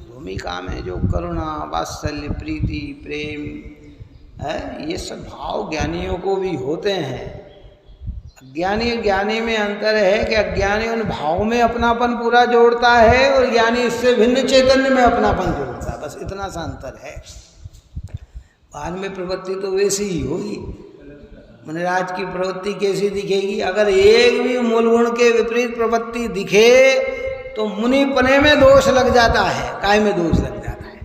भूमिका में जो करुणा, वात्सल्य, प्रीति, प्रेम है, ये सब भाव ज्ञानियों को भी होते हैं। अज्ञानी ज्ञानी में अंतर है कि अज्ञानी उन भाव में अपनापन पूरा जोड़ता है और ज्ञानी इससे भिन्न चैतन्य में अपनापन जोड़ता है। बस इतना सा अंतर है। बाद में प्रवृत्ति तो वैसी ही होगी। मुनिराज की प्रवृत्ति कैसी दिखेगी? अगर एक भी मूल गुण के विपरीत प्रवृत्ति दिखे तो मुनिपने में दोष लग जाता है, काय में दोष लग जाता है।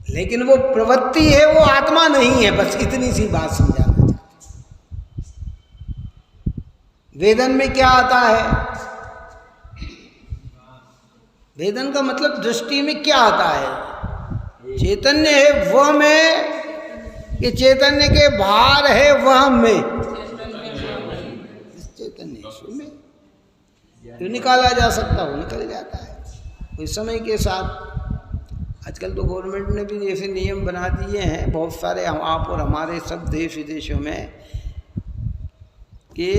लेकिन वो प्रवृत्ति है, वो आत्मा नहीं है। बस इतनी सी बात समझाना चाहते। वेदन में क्या आता है? वेदन का मतलब दृष्टि में क्या आता है? चैतन्य है वह में, कि चैतन्य के बाहर है वह में। चैतन्य में जो निकाला जा सकता वो निकल जाता है। कोई समय के साथ आजकल तो गवर्नमेंट ने भी ऐसे नियम बना दिए हैं बहुत सारे, हम आप और हमारे सब देश विदेशों में, कि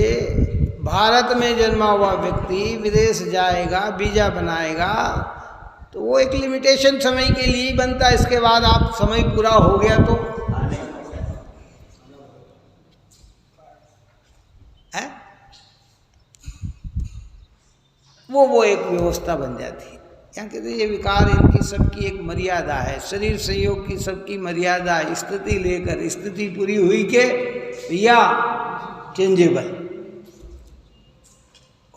भारत में जन्मा हुआ व्यक्ति विदेश जाएगा, वीजा बनाएगा तो वो एक लिमिटेशन समय के लिए ही बनता है। इसके बाद आप समय पूरा हो गया तो है वो एक व्यवस्था बन जाती है। क्या कहते हैं, ये विकार इनकी सबकी एक मर्यादा है। शरीर संयोग की सबकी मर्यादा है। स्थिति लेकर स्थिति पूरी हुई के भैया चेंजेबल।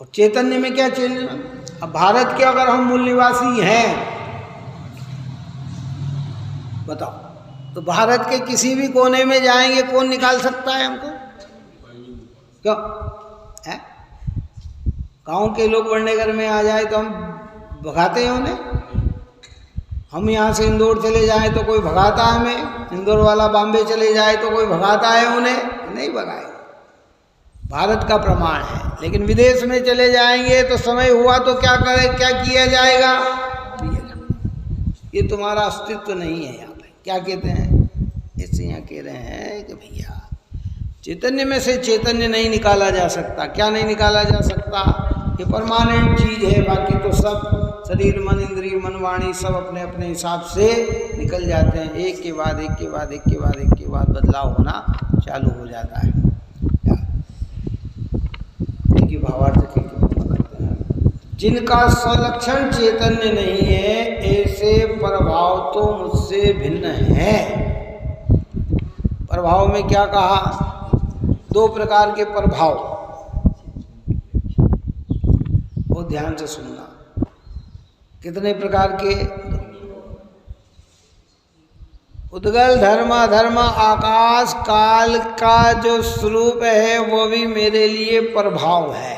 और चैतन्य में क्या चेंज? अब भारत के अगर हम मूल निवासी हैं, बताओ, तो भारत के किसी भी कोने में जाएंगे, कौन निकाल सकता है हमको? क्यों है? गांव के लोग वड़नेगर में आ जाए तो हम भगाते हैं उन्हें? हम यहाँ से इंदौर चले जाएं तो कोई भगाता है हमें? इंदौर वाला बॉम्बे चले जाए तो कोई भगाता है उन्हें? नहीं भगाएगा। भारत का प्रमाण है। लेकिन विदेश में चले जाएंगे तो समय हुआ तो क्या करे, क्या किया जाएगा? ये तुम्हारा अस्तित्व नहीं है यहाँ पे। क्या कहते हैं? इससे यहाँ कह रहे हैं कि भैया चैतन्य में से चैतन्य नहीं निकाला जा सकता। क्या नहीं निकाला जा सकता? ये परमानेंट चीज है। बाकी तो सब शरीर, मन, इंद्रिय, मन, वाणी सब अपने अपने हिसाब से निकल जाते हैं। एक के बाद एक के बाद एक के बाद एक के बाद बदलाव होना चालू हो जाता है। इनकी भावार्थ करते हैं। जिनका स्वलक्षण चैतन्य नहीं है, ऐसे प्रभाव तो मुझसे भिन्न है। प्रभाव में क्या कहा? दो प्रकार के प्रभाव, वो ध्यान से सुनना। कितने प्रकार के? उद्गल, धर्म, अधर्म, आकाश काल का जो स्वरूप है वो भी मेरे लिए प्रभाव है।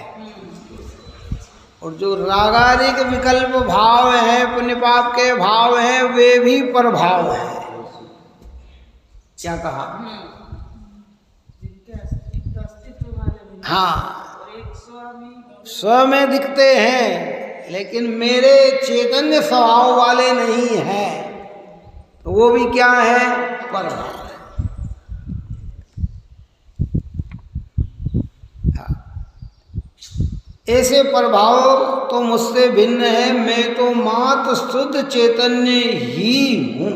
और जो रागादिक विकल्प भाव है, पुण्य पाप के भाव हैं, वे भी प्रभाव है। क्या कहा? हाँ, स्व में दिखते हैं लेकिन मेरे चैतन्य स्वभाव वाले नहीं हैं, तो वो भी क्या है? प्रभाव है। हाँ। ऐसे प्रभाव तो मुझसे भिन्न है। मैं तो मात्र शुद्ध चैतन्य ही हूँ।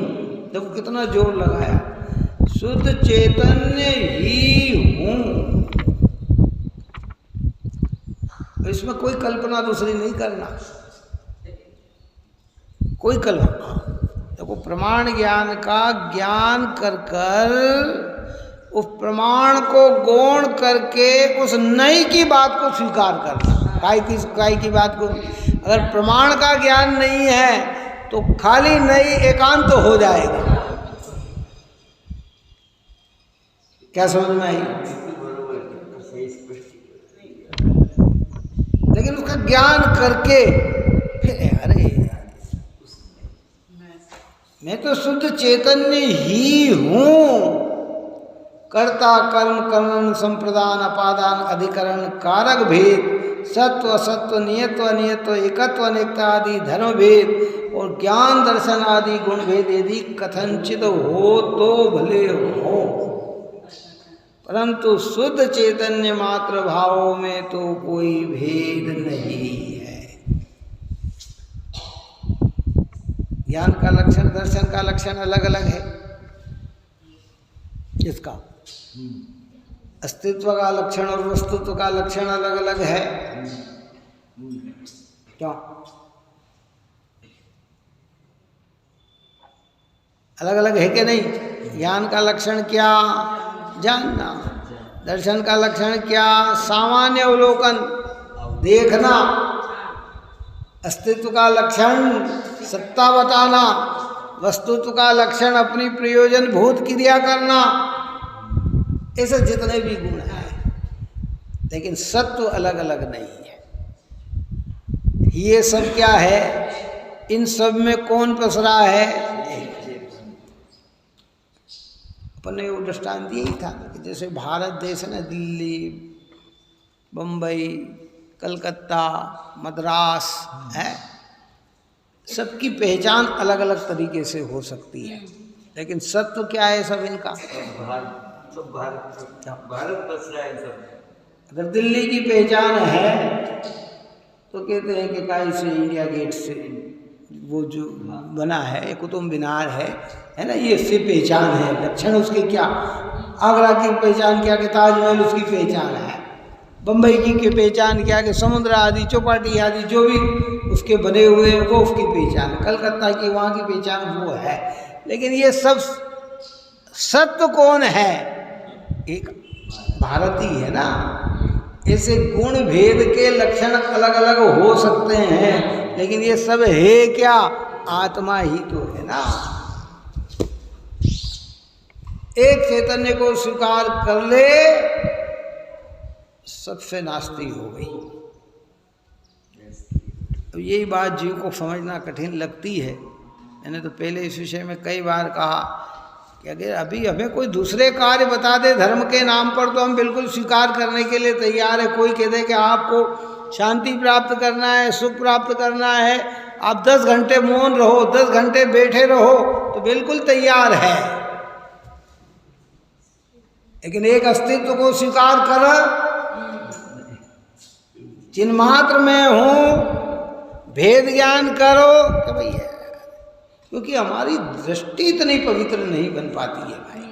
देखो कितना जोर लगाया, शुद्ध चैतन्य ही हूँ। इसमें कोई कल्पना दूसरी नहीं करना, कोई कल्पना। देखो प्रमाण ज्ञान का ज्ञान कर कर उस प्रमाण को गौण करके उस नई की बात को स्वीकार करना। काय की बात को? अगर प्रमाण का ज्ञान नहीं है तो खाली नई एकांत तो हो जाएगा। क्या समझ में आई? लेकिन उसका ज्ञान करके फिर अरे मैं तो शुद्ध चैतन्य ही हूँ। कर्ता कर्म करण संप्रदान अपादान अधिकरण कारक भेद, सत्व असत्व, नियत्व अनियत्व, एकत्व अनेकता आदि धर्म भेद और ज्ञान दर्शन आदि गुण भेद यदि कथनचित हो तो भले हो, परंतु शुद्ध चैतन्य मात्र भावों में तो कोई भेद नहीं है। ज्ञान का लक्षण, दर्शन का लक्षण अलग अलग है। किसका? अस्तित्व का लक्षण और वस्तुत्व का लक्षण अलग अलग है। क्यों? अलग अलग है कि नहीं? ज्ञान का लक्षण क्या? जानना। दर्शन का लक्षण क्या? सामान्य अवलोकन, देखना। अस्तित्व का लक्षण सत्ता बताना। वस्तुत्व का लक्षण अपनी प्रयोजन भूत क्रिया करना। ऐसे जितने भी गुण हैं, लेकिन सत्व अलग अलग नहीं है। ये सब क्या है? इन सब में कौन पसरा है? अपन ने वो दृष्टांत दिया ही था कि जैसे भारत देश है ना, दिल्ली, बम्बई, कलकत्ता, मद्रास है, सबकी पहचान अलग अलग तरीके से हो सकती है, लेकिन सत्व क्या है सब इनका? भारत बस रहा है सब। अगर दिल्ली की पहचान है तो कहते हैं कि काई से इंडिया गेट से वो जो बना है कुतुब मीनार है ना, ये इससे पहचान है। लक्षण उसके क्या? आगरा की पहचान क्या? कि ताजमहल उसकी पहचान है। बम्बई की पहचान क्या कि समुद्र आदि चौपाटी आदि जो भी उसके बने हुए हैं वो उसकी पहचान, कलकत्ता की वहाँ की पहचान वो है। लेकिन ये सब सत्य कौन है? एक भारतीय है ना। ऐसे गुण भेद के लक्षण अलग अलग हो सकते हैं, लेकिन ये सब है क्या? आत्मा ही तो है ना। एक चैतन्य को स्वीकार कर ले, सबसे नास्ती हो गई। तो यही बात जीव को समझना कठिन लगती है। मैंने तो पहले इस विषय में कई बार कहा कि अगर अभी हमें कोई दूसरे कार्य बता दे धर्म के नाम पर, तो हम बिल्कुल स्वीकार करने के लिए तैयार है। कोई कह दे कि आपको शांति प्राप्त करना है, सुख प्राप्त करना है, आप 10 घंटे मौन रहो, 10 घंटे बैठे रहो, तो बिल्कुल तैयार है। लेकिन एक अस्तित्व को स्वीकार कर, चिन्मात्र में हूँ, भेद ज्ञान करो कि भैया, क्योंकि हमारी दृष्टि इतनी पवित्र नहीं बन पाती है भाई।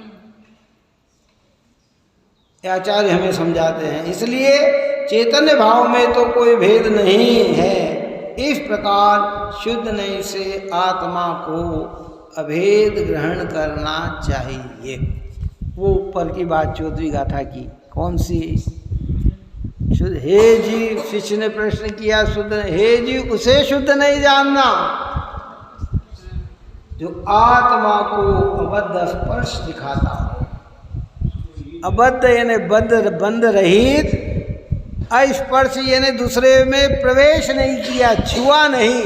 आचार्य हमें समझाते हैं, इसलिए चैतन्य भाव में तो कोई भेद नहीं है। इस प्रकार शुद्ध नहीं से आत्मा को अभेद ग्रहण करना चाहिए। वो ऊपर की बात 14वीं गाथा की, कौन सी? शुद्ध हे जी, शिष्य ने प्रश्न किया, शुद्ध हे जी उसे शुद्ध नहीं जानना जो आत्मा को अबद्ध स्पर्श दिखाता हो। अबद्ध यानी बंध रहित, अस्पर्श यानी दूसरे में प्रवेश नहीं किया, छुआ नहीं।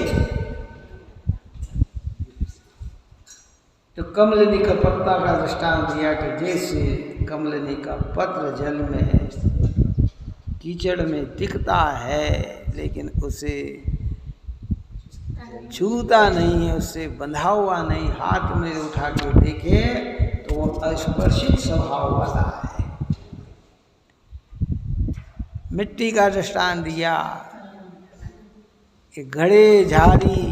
तो कमलिनी का पत्ता का दृष्टांत दिया कि जैसे कमलिनी का पत्र जल में कीचड़ में दिखता है, लेकिन उसे छूता नहीं है, उससे बंधा हुआ नहीं, हाथ में उठा के देखे तो वो अस्पर्शित स्वभाव वाला है। मिट्टी का दृष्टांत दिया कि घड़े, झाड़ी,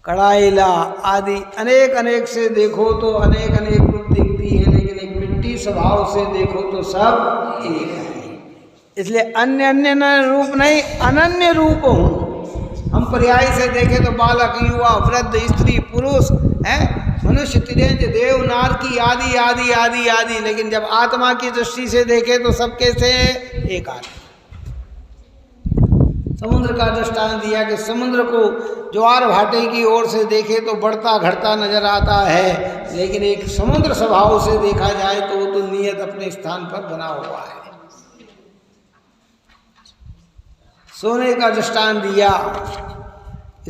कड़ाइला आदि अनेक अनेक से देखो तो अनेक अनेक रूप दिखती है, लेकिन एक मिट्टी स्वभाव से देखो तो सब एक है। इसलिए अन्य अन्य न रूप नहीं, अनन्य रूप हूँ। हम पर्याय से देखें तो बालक, युवा, वृद्ध, स्त्री, पुरुष है, मनुष्य, तिर्यंच, देव, नारकी आदि आदि आदि आदि। लेकिन जब आत्मा की दृष्टि से देखें तो सब कैसे हैं? एक आत्मा। समुद्र का दृष्टांत दिया कि समुद्र को ज्वार भाटे की ओर से देखे तो बढ़ता घटता नजर आता है, लेकिन एक समुद्र स्वभाव से देखा जाए तो वो तो नियत अपने स्थान पर बना हुआ है। सोने का दृष्टांत दिया,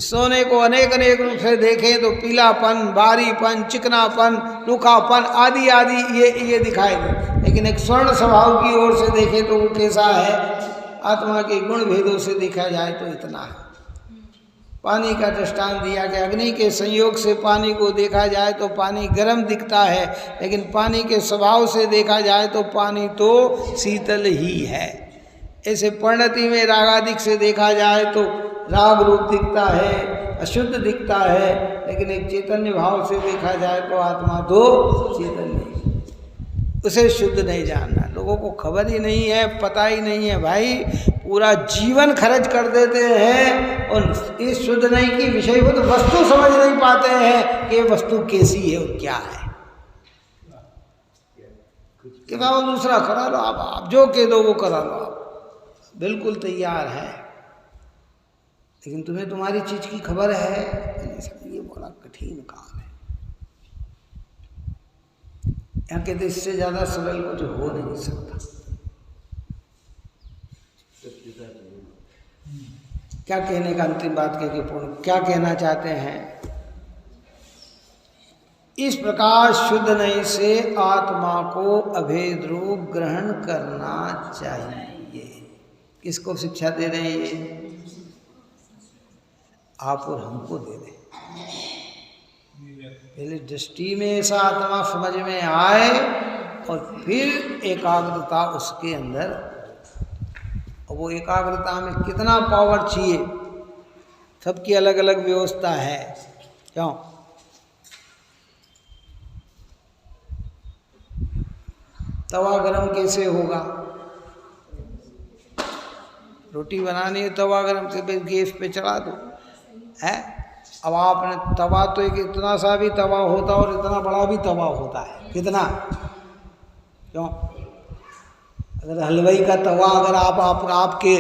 सोने को अनेक अनेक रूप से देखें तो पीलापन, बारीपन, चिकनापन, रूखापन आदि आदि ये दिखाई दे, लेकिन एक स्वर्ण स्वभाव की ओर से देखें तो वो कैसा है? आत्मा के गुण भेदों से देखा जाए तो इतना है। पानी का दृष्टांत दिया कि अग्नि के संयोग से पानी को देखा जाए तो पानी गर्म दिखता है, लेकिन पानी के स्वभाव से देखा जाए तो पानी तो शीतल ही है। ऐसे परिणति में रागादिक से देखा जाए तो राग रूप दिखता है, अशुद्ध दिखता है, लेकिन एक चैतन्य भाव से देखा जाए तो आत्मा तो चैतन्य, उसे शुद्ध नहीं जानना। लोगों को खबर ही नहीं है, पता ही नहीं है भाई, पूरा जीवन खर्च कर देते हैं और इस शुद्ध नहीं की विषयभूत वस्तु समझ नहीं पाते हैं कि वस्तु कैसी है और क्या है। कि बाबा दूसरा करा लो, आप जो कह दो वो करा लो, आप बिल्कुल तैयार है, लेकिन तुम्हें तुम्हारी चीज की खबर है। ये बड़ा कठिन काम है। यहाँ कहते इससे ज्यादा सरल कुछ हो नहीं सकता। क्या कहने का अंतिम बात कह के पूर्ण क्या कहना चाहते हैं? इस प्रकार शुद्ध नहीं से आत्मा को अभेद रूप ग्रहण करना चाहिए। किसको शिक्षा दे रहे हैं ये? आप और हमको दे रहे। पहले दृष्टि में ऐसा आत्मा समझ में आए और फिर एकाग्रता उसके अंदर, और वो एकाग्रता में कितना पावर चाहिए, सबकी अलग अलग व्यवस्था है। क्यों? तवा गरम कैसे होगा? रोटी बनानी है तवा गरम से गैस पे चढ़ा दो है। अब आपने तवा तो एक इतना सा भी तवा होता और इतना बड़ा भी तवा होता है, कितना, क्यों? अगर हलवाई का तवा अगर आपके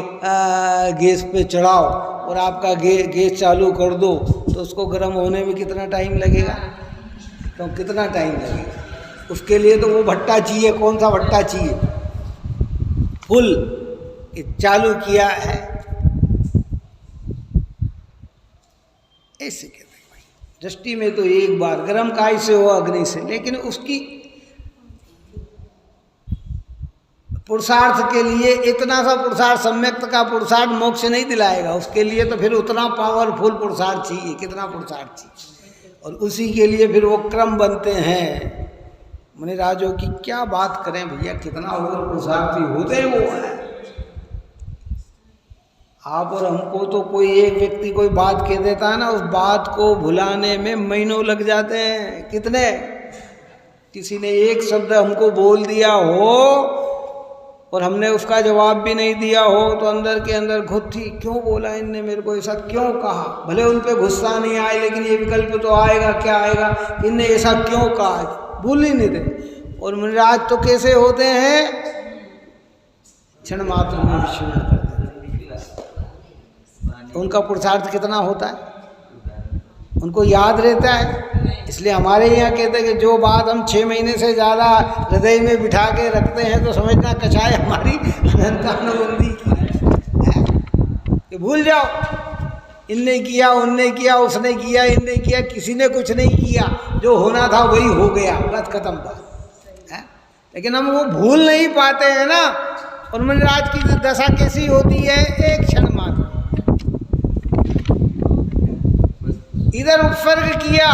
गैस पे चढ़ाओ और आपका गैस चालू कर दो तो उसको गर्म होने में कितना टाइम लगेगा? तो कितना टाइम लगेगा? उसके लिए तो वो भट्टा चाहिए। कौन सा भट्टा चाहिए? फुल चालू किया है, ऐसे कहते हैं भाई। दृष्टि में तो एक बार गर्म काय से हो, अग्नि से, लेकिन उसकी पुरुषार्थ के लिए इतना सा पुरुषार्थ, सम्यक्त का पुरुषार्थ मोक्ष नहीं दिलाएगा। उसके लिए तो फिर उतना पावरफुल पुरुषार्थ चाहिए। कितना पुरुषार्थ चाहिए? और उसी के लिए फिर वो क्रम बनते हैं। मुनिराजों की क्या बात करें भैया, कितना और पुरुषार्थी होते हैं वो है। आप और हमको तो कोई एक व्यक्ति कोई बात कह देता है ना, उस बात को भुलाने में महीनों लग जाते हैं। कितने? किसी ने एक शब्द हमको बोल दिया हो और हमने उसका जवाब भी नहीं दिया हो तो अंदर के अंदर घुट थी, क्यों बोला इनने मेरे को ऐसा, क्यों कहा? भले उन पे गुस्सा नहीं आए, लेकिन ये विकल्प तो आएगा, क्या आएगा, इनने ऐसा क्यों कहा? भूल ही नहीं रहे। और मुनिराज तो कैसे होते हैं? क्षण मात्र में विस्मरण कर देते हैं। तो उनका पुरुषार्थ कितना होता है, उनको याद रहता है। इसलिए हमारे यहाँ कहते हैं कि जो बात हम 6 महीने से ज़्यादा हृदय में बिठा के रखते हैं तो समझना कचाए हमारी अनंतानुबंधी की। भूल जाओ, इनने किया, उनने किया, उसने किया, इनने किया, किसी ने कुछ नहीं किया। जो होना था वही हो गया, बस खत्म बात है। लेकिन हम वो भूल नहीं पाते हैं ना। और मुनिराज की दशा कैसी होती है? एक क्षण मात्र इधर उपसर्ग किया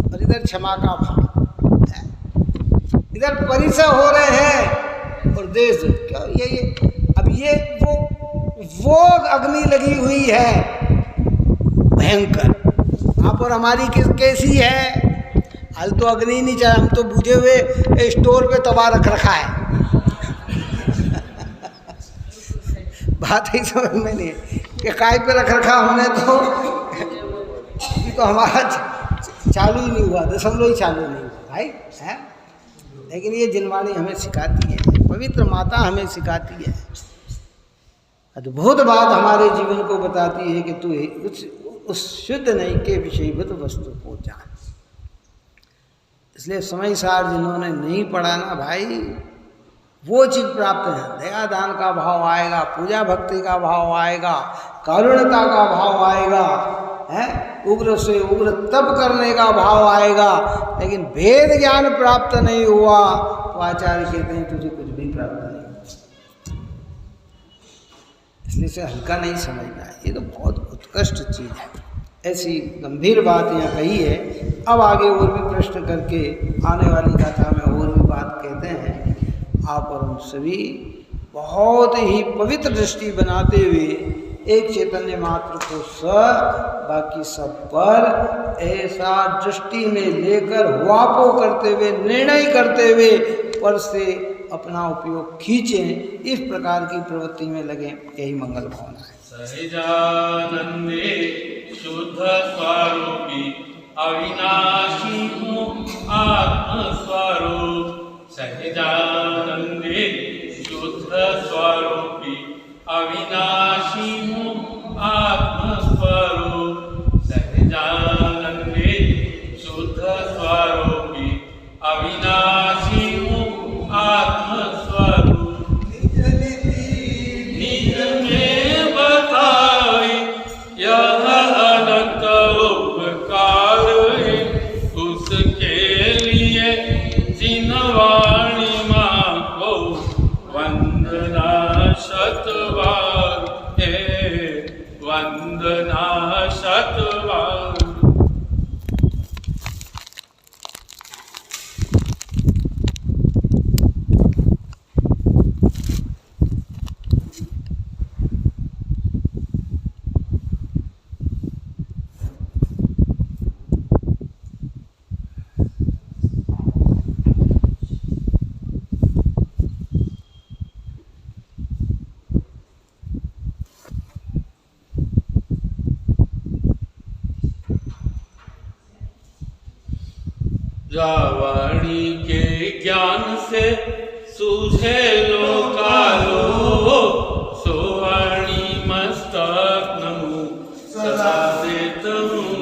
और इधर क्षमा का भाव, इधर परिसर हो रहे हैं और देश क्या ये अब ये वो अग्नि लगी हुई है भयंकर। आप और हमारी कैसी है? हाल तो अग्नि नहीं चाहिए, हम तो बुझे हुए स्टोर पे तवा रख रखा है। बात ही समझ में नहीं कि काय पे रख रखा हमने, तो हमारा चालू ही नहीं हुआ, दशमलव ही चालू नहीं हुआ भाई है। लेकिन ये जिनवाणी हमें सिखाती है, पवित्र माता हमें सिखाती है, अद्भुत बात हमारे जीवन को बताती है कि तू उस शुद्ध नहीं के विषयभूत वस्तु को जान। इसलिए समय सार जिन्होंने नहीं पढ़ा ना भाई, वो चीज़ प्राप्त है। दया दान का भाव आएगा, पूजा भक्ति का भाव आएगा, कारुण्यता का भाव आएगा, है उग्र से उग्र तप करने का भाव आएगा। लेकिन भेद ज्ञान प्राप्त नहीं हुआ तो आचार्य कहते हैं तुझे कुछ भी प्राप्त नहीं। इसलिए से हल्का नहीं समझना है, ये तो बहुत उत्कृष्ट चीज़ है। ऐसी गंभीर बात यहाँ कही है। अब आगे और भी प्रश्न करके आने वाली कथा में और भी बात कहते हैं। आप और हम सभी बहुत ही पवित्र दृष्टि बनाते हुए एक चैतन्य मात्र को बाकी सब पर ऐसा दृष्टि में लेकर वापो करते हुए, निर्णय करते हुए पर से अपना उपयोग खींचें, इस प्रकार की प्रवृत्ति में लगे। यही मंगल भावना है। सहजानंदे शुद्ध स्वरूपी अविनाशी आत्मस्वरूप, सहजानंदे शुद्ध स्वरूपी अविनाशी आत्मस्वरूप, सहजानंदे शुद्ध स्वरूपी अविनाशी आत्मस्वरूप, निज में बताई यह अनंत उपकार है, उसके लिए जिनवाणी माँ को वंदना शतबार, वंदना शतबार। रावाणी के ज्ञान से सूझे लोकालो सोवाणी मस्तक नमो सदा देत हूँ